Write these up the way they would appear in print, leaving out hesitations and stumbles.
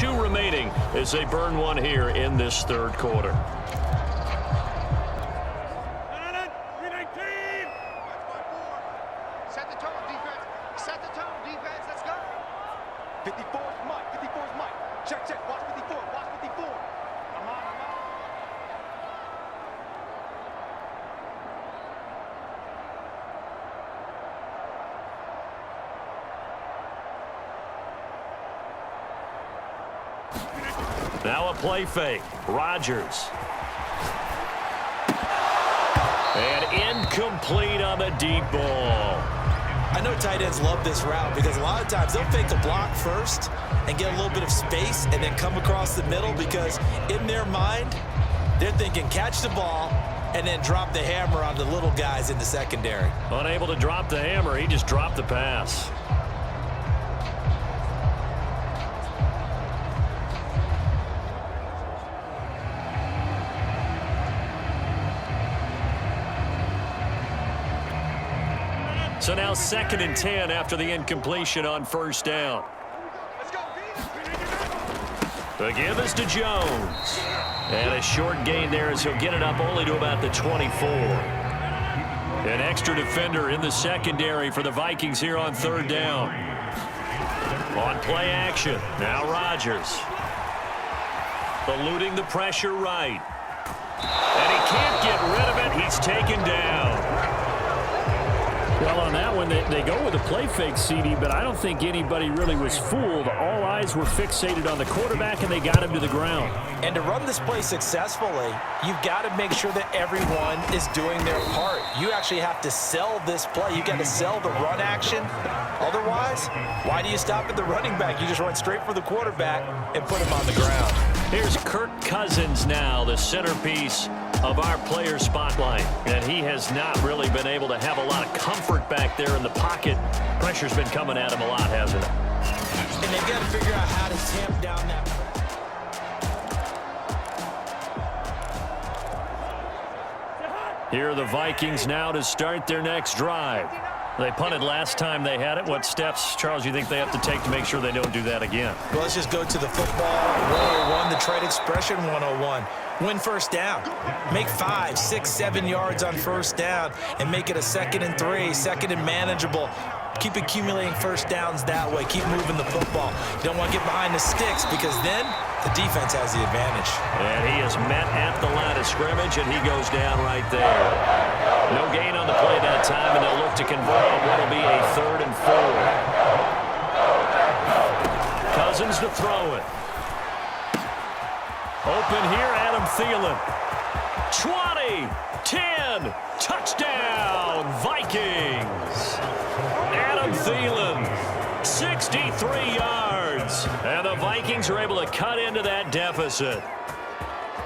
2 remaining as they burn one here in this third quarter. Set the tone, defense. Set the tone, defense. Let's go. 54 is Mike. 54 is Mike. Check, check. Watch 54. Watch 54. I'm on. Now a play fake. Rodgers. And incomplete on the deep ball. I know tight ends love this route because a lot of times they'll fake a block first and get a little bit of space and then come across the middle because in their mind, they're thinking catch the ball and then drop the hammer on the little guys in the secondary. Unable to drop the hammer, he just dropped the pass. So now 2nd and 10 after the incompletion on first down. The give is to Jones. And a short gain there as he'll get it up only to about the 24. An extra defender in the secondary for the Vikings here on third down. On play action, now Rodgers. Eluding the pressure right. And he can't get rid of it. He's taken down. Well, on that one, they go with a play fake, CD, but I don't think anybody really was fooled. All eyes were fixated on the quarterback, and they got him to the ground. And to run this play successfully, you've got to make sure that everyone is doing their part. You actually have to sell this play. You've got to sell the run action. Otherwise, why do you stop at the running back? You just run straight for the quarterback and put him on the ground. Here's Kirk Cousins now, the centerpiece of our player spotlight. And he has not really been able to have a lot of comfort back there in the pocket. Pressure's been coming at him a lot, hasn't it? And they've got to figure out how to tamp down that pressure. Here are the Vikings now to start their next drive. They punted last time they had it. What steps, Charles, you think they have to take to make sure they don't do that again? Well, let's just go to the football 101, the trade expression 101. Win first down. Make 5, 6, 7 yards on first down and make it a 2nd and 3, 2nd and manageable. Keep accumulating first downs that way. Keep moving the football. You don't want to get behind the sticks because then the defense has the advantage. And he is met at the line of scrimmage, and he goes down right there. No gain on the play that time, and they'll look to convert on what will be a 3rd and 4. Cousins to throw it. Open here, Adam Thielen. 20, 10, touchdown, Vikings. Adam Thielen, 63 yards. And the Vikings are able to cut into that deficit.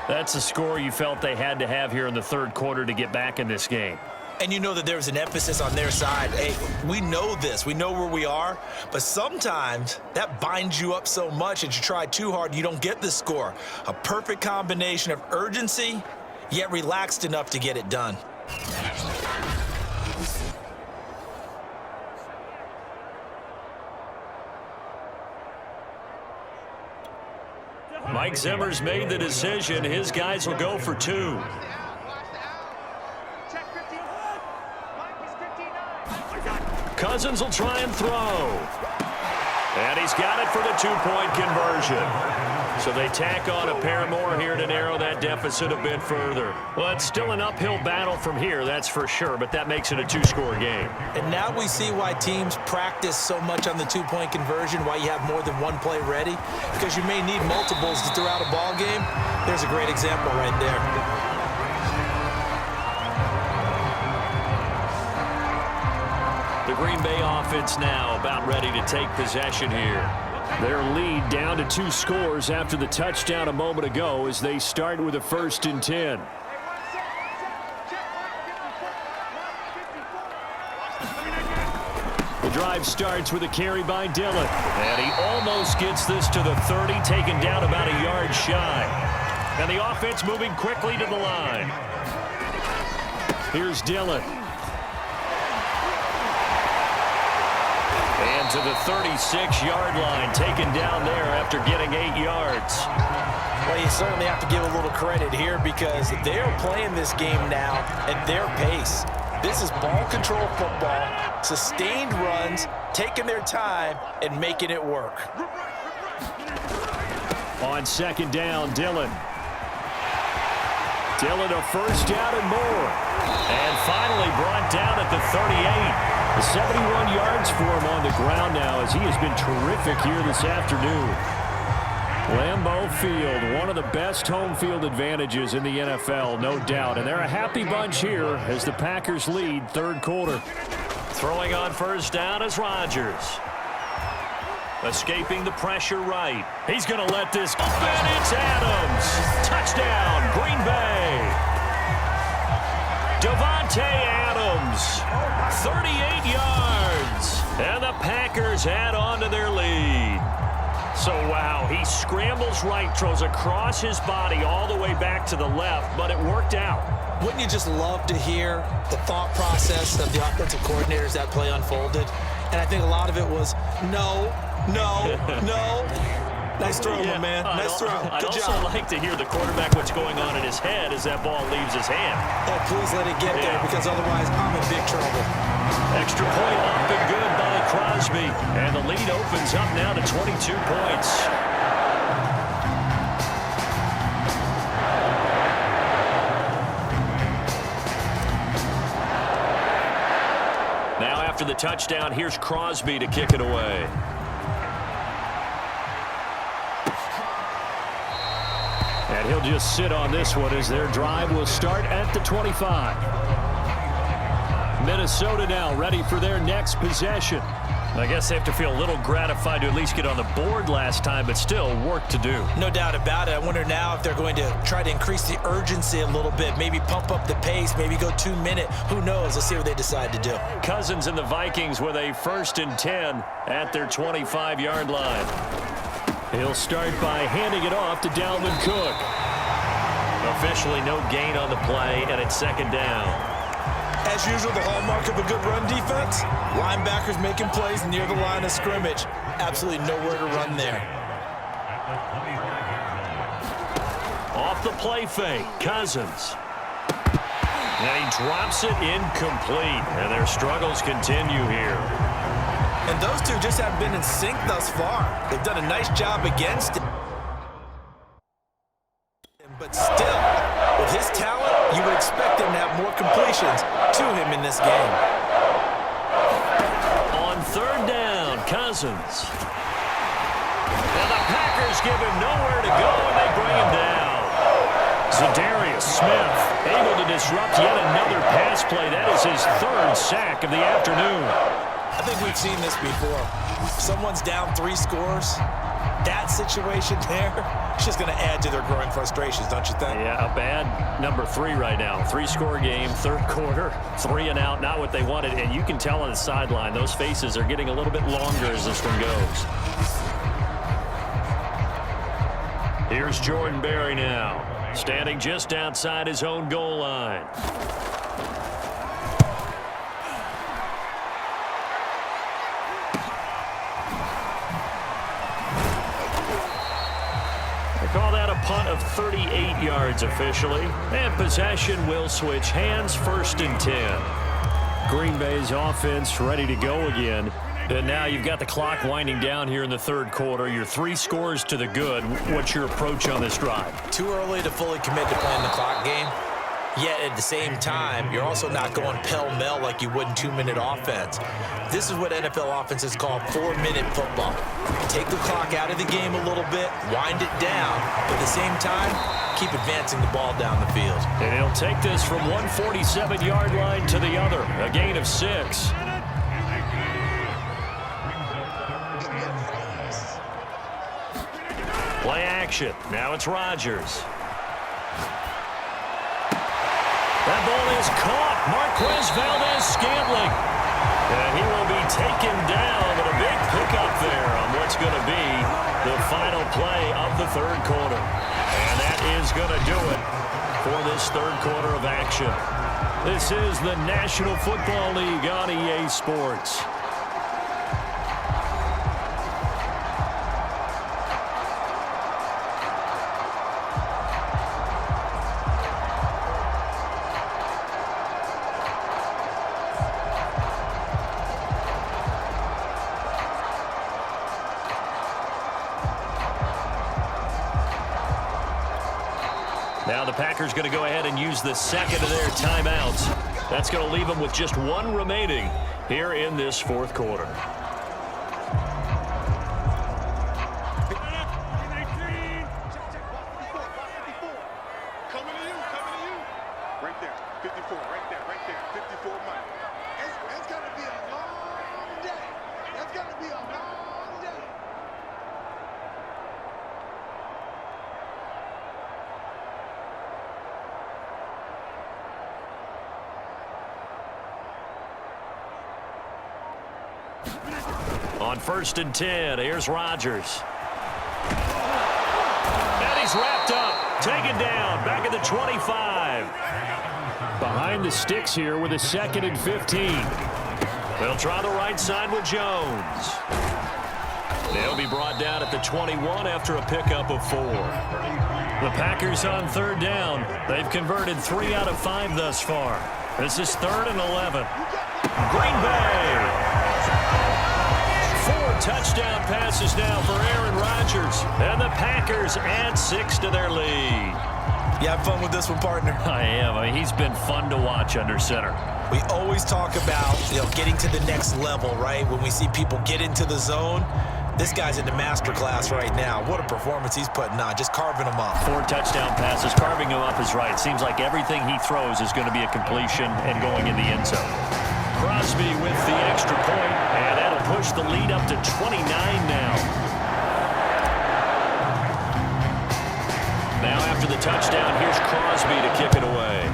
That's the score you felt they had to have here in the third quarter to get back in this game. And you know that there's an emphasis on their side. Hey, we know this. We know where we are. But sometimes that binds you up so much that you try too hard, you don't get the score. A perfect combination of urgency, yet relaxed enough to get it done. Mike Zimmer's made the decision. His guys will go for 2. Cousins will try and throw. And he's got it for the 2-point conversion. So they tack on a pair more here to narrow that deficit a bit further. Well, it's still an uphill battle from here, that's for sure, but that makes it a 2-score game. And now we see why teams practice so much on the 2-point conversion, why you have more than one play ready, because you may need multiples to throw out a ball game. There's a great example right there. The Green Bay offense now about ready to take possession here. Their lead down to 2 scores after the touchdown a moment ago as they start with a 1st and 10. The drive starts with a carry by Dillon. And he almost gets this to the 30, taken down about a yard shy. And the offense moving quickly to the line. Here's Dillon. And And to the 36-yard line, taken down there after getting 8 yards. Well, you certainly have to give a little credit here because they're playing this game now at their pace. This is ball control football, sustained runs, taking their time, and making it work. On second down, Dillon. Dillon a first down and more. And finally brought down at the 38. 71 yards for him on the ground now as he has been terrific here this afternoon. Lambeau Field, one of the best home field advantages in the NFL, no doubt. And they're a happy bunch here as the Packers lead third quarter. Throwing on first down is Rodgers. Escaping the pressure right. He's going to let this go. And it's Adams. Touchdown, Green Bay. Davante Adams, 38 yards. And the Packers add on to their lead. So, wow, he scrambles right, throws across his body all the way back to the left, but it worked out. Wouldn't you just love to hear the thought process of the offensive coordinators that play unfolded? And I think a lot of it was, no. Nice throw, my man. Nice throw. I'd Good also job. like to hear the quarterback what's going on in his head as that ball leaves his hand. Oh, please let it get there because otherwise I'm in big trouble. Extra point up and good by Crosby. And the lead opens up now to 22 points. Now after the touchdown, here's Crosby to kick it away. And he'll just sit on this one as their drive will start at the 25. Minnesota now ready for their next possession. I guess they have to feel a little gratified to at least get on the board last time, but still work to do. No doubt about it. I wonder now if they're going to try to increase the urgency a little bit, maybe pump up the pace, maybe go 2 minute. Who knows? Let's see what they decide to do. Cousins and the Vikings with a 1st and 10 at their 25-yard line. He'll start by handing it off to Dalvin Cook. Officially no gain on the play, and it's 2nd down. As usual, the hallmark of a good run defense, linebackers making plays near the line of scrimmage. Absolutely nowhere to run there. Off the play fake, Cousins. And he drops it incomplete, and their struggles continue here. And those two just haven't been in sync thus far. They've done a nice job against it. But still, with his talent, you would expect him to have more completions to him in this game. On 3rd down, Cousins. And the Packers give him nowhere to go, and they bring him down. Zadarius Smith able to disrupt yet another pass play. That is his 3rd sack of the afternoon. I think we've seen this before. Someone's down 3 scores. That situation there, it's just going to add to their growing frustrations, don't you think? Yeah, a bad number 3 right now. 3-score game, 3rd quarter, 3 and out, not what they wanted. And you can tell on the sideline, those faces are getting a little bit longer as this one goes. Here's Jordan Berry now, standing just outside his own goal line. Call that a punt of 38 yards officially. And possession will switch hands, 1st and 10. Green Bay's offense ready to go again. And now you've got the clock winding down here in the 3rd quarter. You're 3 scores to the good. What's your approach on this drive? Too early to fully commit to playing the clock game. Yet at the same time, you're also not going pell-mell like you would in 2-minute offense. This is what NFL offenses call 4-minute football. Take the clock out of the game a little bit, wind it down, but at the same time, keep advancing the ball down the field. And he'll take this from one 47-yard line to the other, a gain of 6. Play action. Now it's Rodgers. That ball is caught. Marquez Valdez-Scantling. And he will be taken down, but a big pickup there on what's going to be the final play of the 3rd quarter. And that is going to do it for this 3rd quarter of action. This is the National Football League on EA Sports. Now the Packers going to go ahead and use the second of their timeouts. That's going to leave them with just one remaining here in this fourth quarter. Right there, 54, right there, 54 money. It's going to be a long day. It's going to be a long day. On 1st and 10, here's Rodgers. And he's wrapped up, taken down, back at the 25. Behind the sticks here with a 2nd and 15. They'll try the right side with Jones. They'll be brought down at the 21 after a pickup of 4. The Packers on 3rd down. They've converted 3 out of 5 thus far. This is 3rd and 11. Green Bay. 4 touchdown passes now for Aaron Rodgers. And the Packers add 6 to their lead. You have fun with this one, partner? I am. I mean, he's been fun to watch under center. We always talk about, getting to the next level, right? When we see people get into the zone, this guy's in the master class right now. What a performance he's putting on, just carving them up. 4 touchdown passes, carving him up is right. Seems like everything he throws is going to be a completion and going in the end zone. Crosby with the extra point, and that'll push the lead up to 29 now. Now after the touchdown, here's Crosby to kick it away.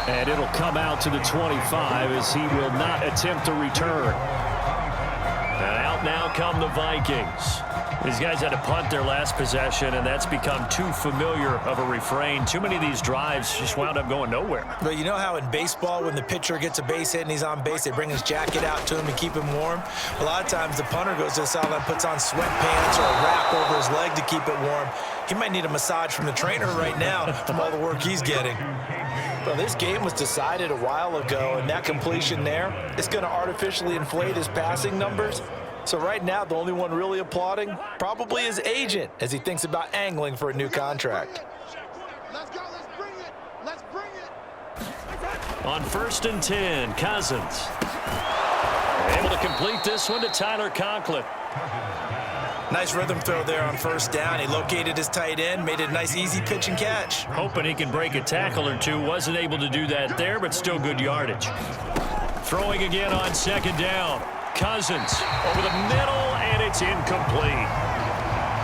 And it'll come out to the 25 as he will not attempt to return. And out now come the Vikings. These guys had to punt their last possession, and that's become too familiar of a refrain. Too many of these drives just wound up going nowhere. But you know how in baseball, when the pitcher gets a base hit and he's on base, they bring his jacket out to him to keep him warm? A lot of times the punter goes to the sideline, puts on sweatpants or a wrap over his leg to keep it warm. He might need a massage from the trainer right now from all the work he's getting. Well, this game was decided a while ago, and that completion there, it's going to artificially inflate his passing numbers. So right now, the only one really applauding probably his agent as he thinks about angling for a new contract. Let's go. Let's bring it. Let's bring it. On 1st and 10, Cousins. Able to complete this one to Tyler Conklin. Nice rhythm throw there on 1st down. He located his tight end, made it a nice, easy pitch and catch. Hoping he can break a tackle or two. Wasn't able to do that there, but still good yardage. Throwing again on 2nd down. Cousins over the middle, and it's incomplete.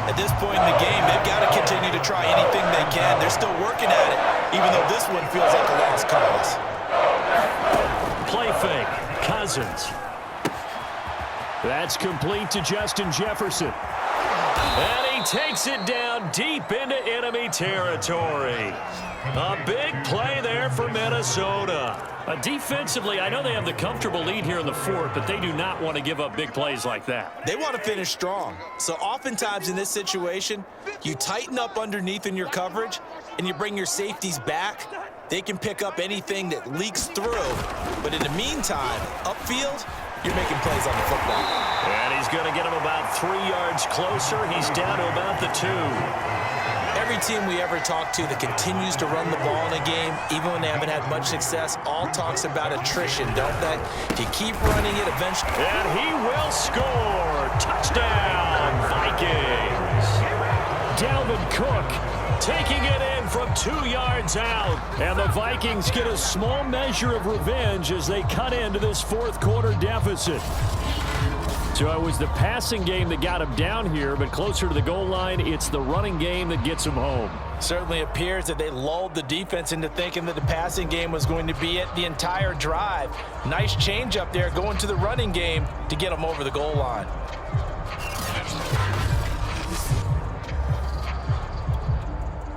At this point in the game, they've got to continue to try anything they can. They're still working at it, even though this one feels like a lost cause. Play fake. Cousins. That's complete to Justin Jefferson. And he takes it down deep into enemy territory. A big play there for Minnesota. Defensively, I know they have the comfortable lead here in the 4th, but they do not want to give up big plays like that. They want to finish strong. So oftentimes in this situation, you tighten up underneath in your coverage, and you bring your safeties back. They can pick up anything that leaks through. But in the meantime, upfield, you're making plays on the football. And he's going to get him about 3 yards closer. He's down to about the 2. Every team we ever talk to that continues to run the ball in a game, even when they haven't had much success, all talks about attrition, don't they? If you keep running it, eventually... And he will score. Touchdown, Vikings. Dalvin Cook taking it in from 2 yards out. And the Vikings get a small measure of revenge as they cut into this 4th quarter deficit. So it was the passing game that got him down here, but closer to the goal line, it's the running game that gets him home. Certainly appears that they lulled the defense into thinking that the passing game was going to be it the entire drive. Nice change up there going to the running game to get them over the goal line.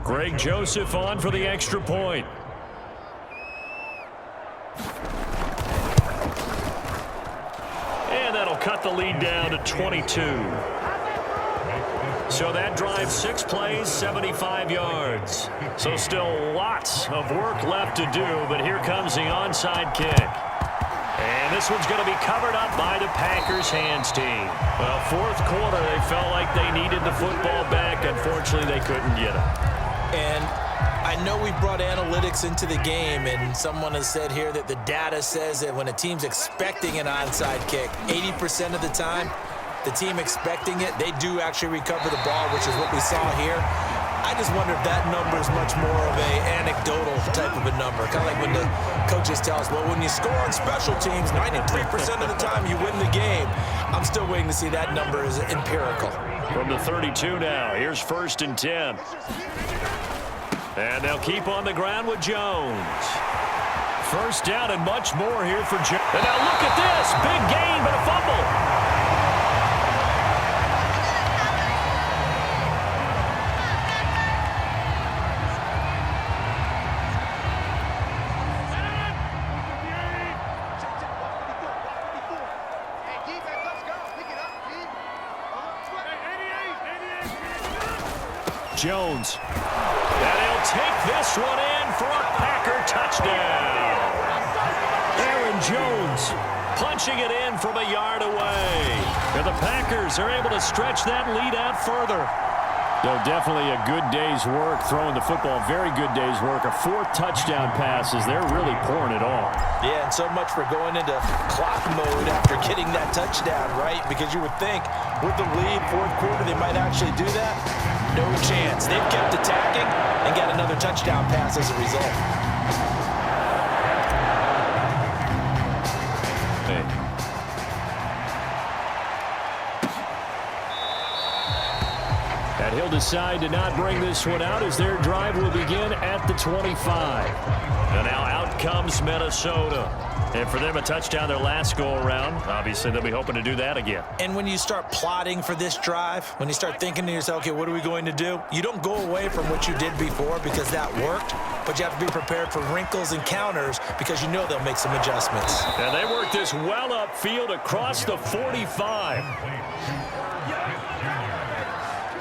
Greg Joseph on for the extra point. And that'll cut the lead down to 22. So that drive, 6 plays, 75 yards. So still lots of work left to do, but here comes the onside kick. And this one's going to be covered up by the Packers hands team. Well, fourth quarter, they felt like they needed the football back. Unfortunately, they couldn't get it. And I know we brought analytics into the game, and someone has said here that the data says that when a team's expecting an onside kick, 80% of the time, the team expecting it, they do actually recover the ball, which is what we saw here. I just wonder if that number is much more of a anecdotal type of a number. Kind of like when the coaches tell us, well, when you score on special teams, 93% of the time you win the game. I'm still waiting to see that number is empirical. From the 32 now, here's 1st and 10. And they'll keep on the ground with Jones. First down and much more here for Jones. And now look at this. Big gain, but a fumble. Jones. And he'll take this one in for a Packer touchdown. Aaron Jones punching it in from a yard away. And the Packers are able to stretch that lead out further. So definitely a good day's work throwing the football. Very good day's work. A 4th touchdown pass as they're really pouring it on. Yeah, and so much for going into clock mode after getting that touchdown, right? Because you would think with the lead, fourth quarter, they might actually do that. No chance. They've kept attacking and got another touchdown pass as a result. And he'll decide to not bring this one out as their drive will begin at the 25. And now out comes Minnesota. And for them, a touchdown their last go-around. Obviously, they'll be hoping to do that again. And when you start plotting for this drive, when you start thinking to yourself, okay, what are we going to do? You don't go away from what you did before because that worked, but you have to be prepared for wrinkles and counters because you know they'll make some adjustments. And they work this well upfield across the 45.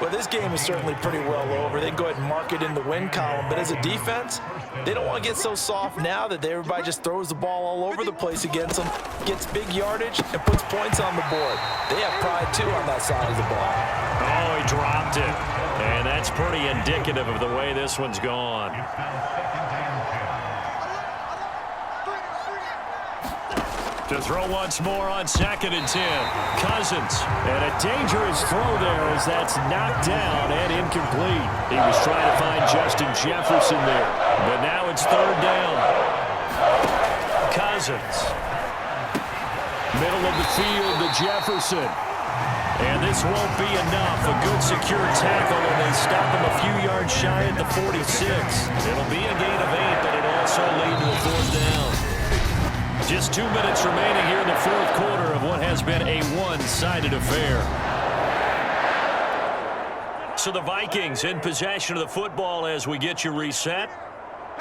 Well, this game is certainly pretty well over. They can go ahead and mark it in the win column, but as a defense, they don't want to get so soft now that everybody just throws the ball all over the place against them, gets big yardage, and puts points on the board. They have pride, too, on that side of the ball. Oh, he dropped it. And that's pretty indicative of the way this one's gone. To throw once more on 2nd and 10. Cousins. And a dangerous throw there as that's knocked down and incomplete. He was trying to find Justin Jefferson there. But now it's 3rd down. Cousins. Middle of the field to Jefferson. And this won't be enough. A good secure tackle, and they stop him a few yards shy at the 46. It'll be a gain of 8, but it'll also lead to a 4th down. Just 2 minutes remaining here in the fourth quarter of what has been a one-sided affair. So the Vikings in possession of the football as we get you reset.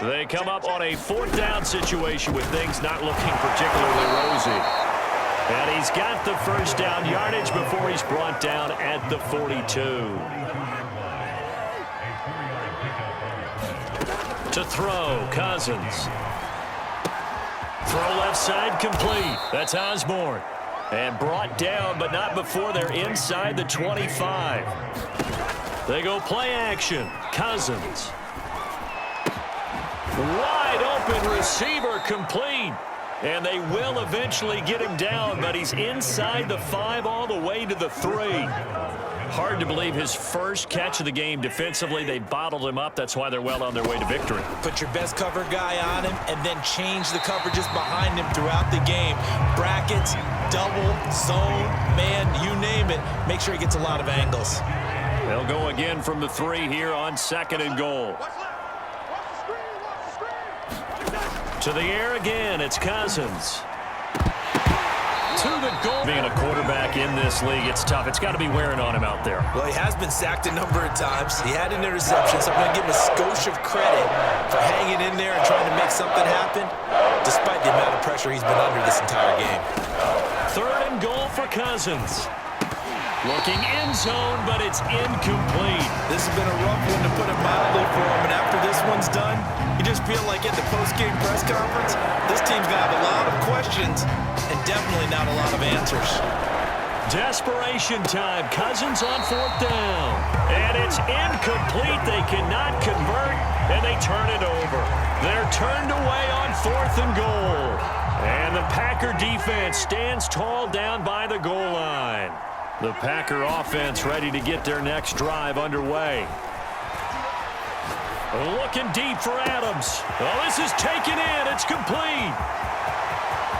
They come up on a 4th down situation with things not looking particularly rosy. And he's got the first down yardage before he's brought down at the 42. To throw, Cousins. Throw left side complete. That's Osborne. And brought down, but not before they're inside the 25. They go play action. Cousins. Wide open receiver complete. And they will eventually get him down, but he's inside the 5 all the way to the 3. Hard to believe his first catch of the game defensively. They bottled him up. That's why they're well on their way to victory. Put your best cover guy on him and then change the coverages behind him throughout the game. Brackets, double, zone, man, you name it. Make sure he gets a lot of angles. They'll go again from the 3 here on 2nd and goal. To the air again, it's Cousins. To the goal. Being a quarterback in this league, it's tough. It's got to be wearing on him out there. Well, he has been sacked a number of times. He had an interception, so I'm going to give him a skosh of credit for hanging in there and trying to make something happen, despite the amount of pressure he's been under this entire game. 3rd and goal for Cousins. Looking end zone, but it's incomplete. This has been a rough one, to put it mildly, for him. And after this one's done, you just feel like at the post-game press conference, this team's going to have a lot of questions and definitely not a lot of answers. Desperation time. Cousins on 4th down. And it's incomplete. They cannot convert, and they turn it over. They're turned away on 4th and goal. And the Packer defense stands tall down by the goal line. The Packer offense ready to get their next drive underway. Looking deep for Adams. Oh, this is taken in. It's complete.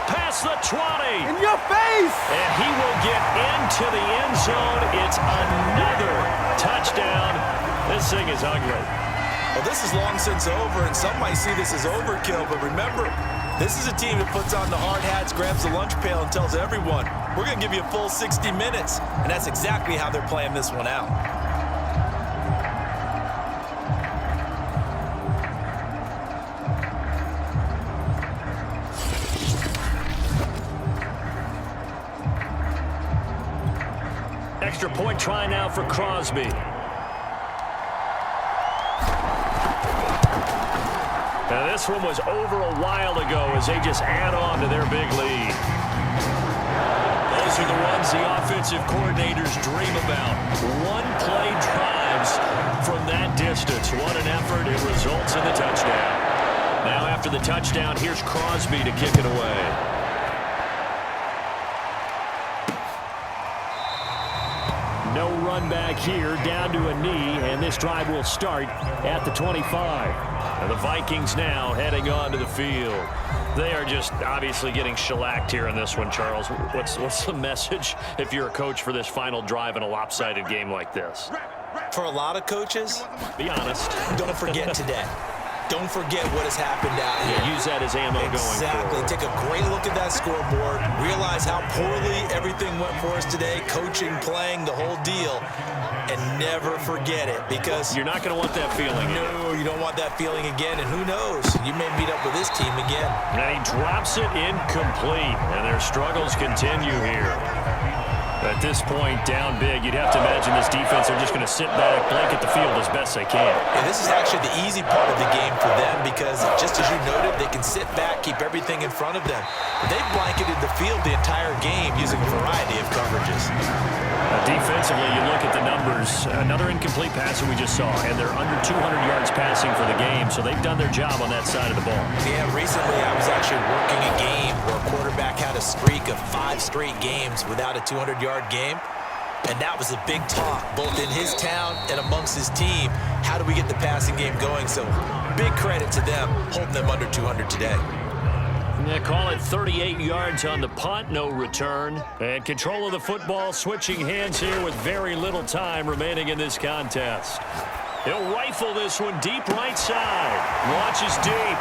Past the 20. In your face! And he will get into the end zone. It's another touchdown. This thing is ugly. Well, this is long since over, and some might see this as overkill, but remember, this is a team that puts on the hard hats, grabs the lunch pail, and tells everyone, we're going to give you a full 60 minutes, and that's exactly how they're playing this one out. Extra point try now for Crosby. Now this one was over a while ago as they just add on to their big lead. Those are the ones the offensive coordinators dream about. One-play drives from that distance. What an effort. It results in the touchdown. Now after the touchdown, here's Crosby to kick it away. No run back here, down to a knee, and this drive will start at the 25. And the Vikings now heading onto the field. They are just obviously getting shellacked here in this one, Charles. What's the message if you're a coach for this final drive in a lopsided game like this? For a lot of coaches, be honest. Don't forget today. Don't forget what has happened out here. Yeah, use that as ammo going forward. Exactly. Take a great look at that scoreboard. Realize how poorly everything went for us today. Coaching, playing, the whole deal. And never forget it, because you're not going to want that feeling. No, you don't want that feeling again. And who knows? You may meet up with this team again. And he drops it incomplete. And their struggles continue here. At this point, down big, you'd have to imagine this defense are just going to sit back, blanket the field as best they can. And this is actually the easy part of the game for them, because just as you noted, they can sit back, keep everything in front of them. They've blanketed the field the entire game using a variety of coverages. Defensively, you look at the numbers. Another incomplete pass that we just saw, and they're under 200 yards passing for the game, so they've done their job on that side of the ball. Yeah, recently I was actually working a game where a quarterback had a streak of 5 straight games without a 200-yard game, and that was a big talk, both in his town and amongst his team. How do we get the passing game going? So big credit to them, holding them under 200 today. They call it 38 yards on the punt, no return. And control of the football, switching hands here with very little time remaining in this contest. He'll rifle this one deep right side. Launches deep.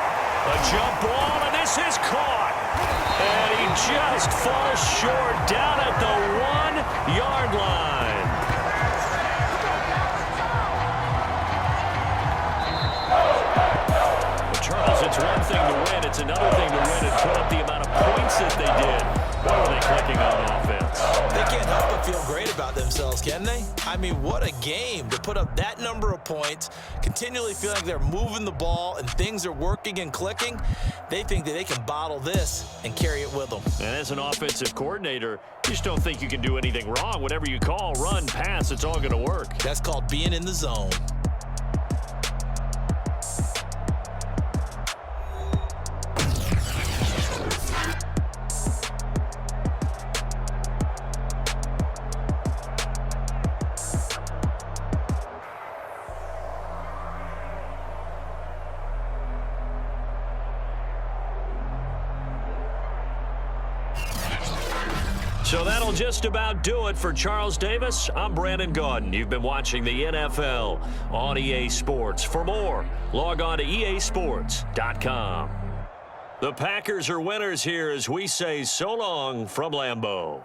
A jump ball, and this is caught. And he just falls short down at the 1-yard line. Charles, it's one thing to win. It's another thing to win and put up the amount of points that they did. What are they clicking on offense? They can't help but feel great about themselves, can they? I mean, what a game to put up that number of points, continually feeling like they're moving the ball and things are working and clicking. They think that they can bottle this and carry it with them. And as an offensive coordinator, you just don't think you can do anything wrong. Whatever you call, run, pass, it's all going to work. That's called being in the zone. So that'll just about do it for Charles Davis. I'm Brandon Gaudin. You've been watching the NFL on EA Sports. For more, log on to easports.com. The Packers are winners here as we say so long from Lambeau.